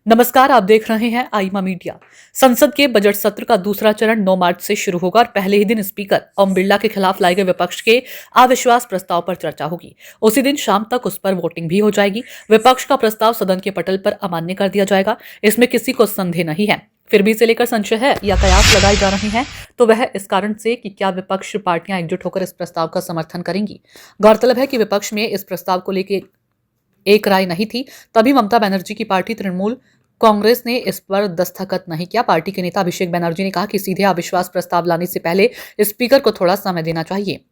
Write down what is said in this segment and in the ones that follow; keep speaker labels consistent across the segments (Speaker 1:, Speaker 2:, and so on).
Speaker 1: नमस्कार, आप देख रहे हैं आईमा मीडिया। संसद के बजट सत्र का दूसरा चरण 9 मार्च से शुरू होगा और पहले ही दिन स्पीकर ओम बिरला के खिलाफ लाए गए विपक्ष के अविश्वास प्रस्ताव पर चर्चा होगी। उसी दिन शाम तक उस पर वोटिंग भी हो जाएगी। विपक्ष का प्रस्ताव सदन के पटल पर अमान्य कर दिया जाएगा, इसमें किसी को संदेह नहीं है। फिर भी इसे लेकर संशय है या कयास लगाए जा रहे हैं, तो वह इस कारण से कि क्या विपक्ष पार्टियां एकजुट होकर इस प्रस्ताव का समर्थन करेंगी। गौरतलब है कि विपक्ष में इस प्रस्ताव को लेकर एक राय नहीं थी, तभी ममता बनर्जी की पार्टी तृणमूल कांग्रेस ने इस पर दस्तखत नहीं किया। पार्टी के नेता अभिषेक बनर्जी ने कहा कि सीधे अविश्वास प्रस्ताव लाने से पहले स्पीकर को थोड़ा समय देना चाहिए।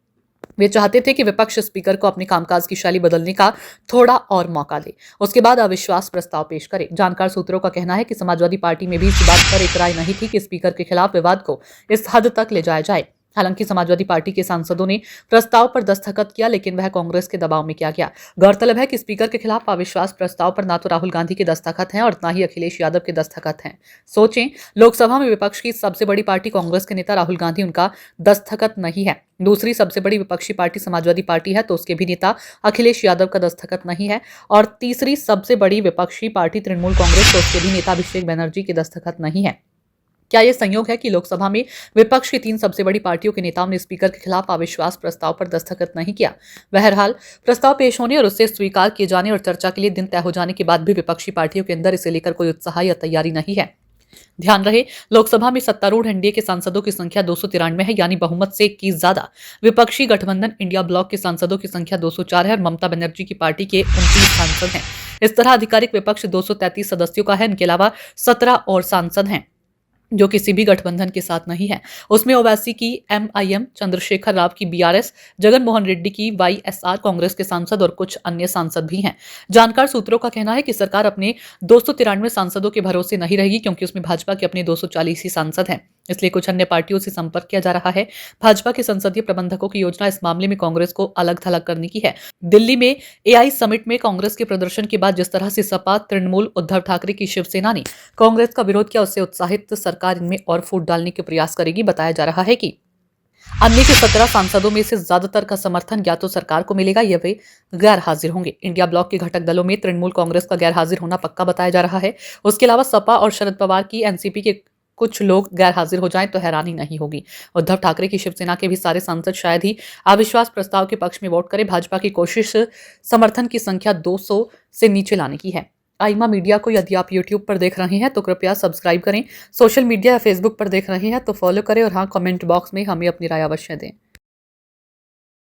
Speaker 1: वे चाहते थे कि विपक्ष स्पीकर को अपने कामकाज की शैली बदलने का थोड़ा और मौका दे, उसके बाद अविश्वास प्रस्ताव पेश करे। जानकार सूत्रों का कहना है कि समाजवादी पार्टी में भी इस बात पर एक राय नहीं थी कि स्पीकर के खिलाफ विवाद को इस हद तक ले जाया जाए। हालांकि समाजवादी पार्टी के सांसदों ने प्रस्ताव पर दस्तखत किया, लेकिन वह कांग्रेस के दबाव में किया गया। गौरतलब है कि स्पीकर के खिलाफ अविश्वास प्रस्ताव पर न तो राहुल गांधी के दस्तखत हैं और न ही अखिलेश यादव के दस्तखत हैं। सोचें, लोकसभा में विपक्ष की सबसे बड़ी पार्टी कांग्रेस के नेता राहुल गांधी, उनका दस्तखत नहीं है। दूसरी सबसे बड़ी विपक्षी पार्टी समाजवादी पार्टी है, तो उसके भी नेता अखिलेश यादव का दस्तखत नहीं है। और तीसरी सबसे बड़ी विपक्षी पार्टी तृणमूल कांग्रेस, तो उसके भी नेता अभिषेक बनर्जी के दस्तखत नहीं है। क्या यह संयोग है कि लोकसभा में विपक्ष की 3 सबसे बड़ी पार्टियों के नेताओं ने स्पीकर के खिलाफ अविश्वास प्रस्ताव पर दस्तखत नहीं किया? बहरहाल, प्रस्ताव पेश होने और उससे स्वीकार किए जाने और चर्चा के लिए दिन तय हो जाने के बाद भी विपक्षी पार्टियों के अंदर इसे लेकर कोई उत्साह या तैयारी नहीं है। ध्यान रहे, लोकसभा में सत्तारूढ़ एनडीए के सांसदों की संख्या 293 है, यानी बहुमत से 21 ज्यादा। विपक्षी गठबंधन इंडिया ब्लॉक के सांसदों की संख्या 204 है और ममता बनर्जी की पार्टी के 29 सांसद हैं। इस तरह आधिकारिक विपक्ष 233 सदस्यों का है। इनके अलावा 17 और सांसद हैं जो किसी भी गठबंधन के साथ नहीं है। उसमें ओवैसी की एमआईएम, चंद्रशेखर राव की बीआरएस, जगन मोहन रेड्डी की वाईएसआर कांग्रेस के सांसद और कुछ अन्य सांसद भी हैं। जानकार सूत्रों का कहना है कि सरकार अपने 293 सांसदों के भरोसे नहीं रहेगी, क्योंकि उसमें भाजपा के अपने 240 ही सांसद हैं। इसलिए कुछ अन्य पार्टियों से संपर्क किया जा रहा है। भाजपा के संसदीय प्रबंधकों की योजना इस मामले में कांग्रेस को अलग थलग करने की है। दिल्ली में एआई समिट में कांग्रेस के प्रदर्शन के बाद जिस तरह से सपा, तृणमूल, उद्धव ठाकरे की शिवसेना ने कांग्रेस का विरोध किया, उससे उत्साहित सरकार इनमें और फूट डालने के प्रयास करेगी। बताया जा रहा है कि अन्य के 17 सांसदों में से ज्यादातर का समर्थन या तो सरकार को मिलेगा या वे गैर हाजिर होंगे। इंडिया ब्लॉक के घटक दलों में तृणमूल कांग्रेस का गैर हाजिर होना पक्का बताया जा रहा है। उसके अलावा सपा और शरद पवार की एनसीपी के कुछ लोग गैर हाजिर हो जाएं तो हैरानी नहीं होगी। उद्धव ठाकरे की शिवसेना के भी सारे सांसद शायद ही अविश्वास प्रस्ताव के पक्ष में वोट करें। भाजपा की कोशिश समर्थन की संख्या 200 से नीचे लाने की है। आईमा मीडिया को यदि आप यूट्यूब पर देख रहे हैं तो कृपया सब्सक्राइब करें। सोशल मीडिया या फेसबुक पर देख रहे हैं तो फॉलो करें और हाँ, कमेंट बॉक्स में हमें अपनी राय अवश्य दें।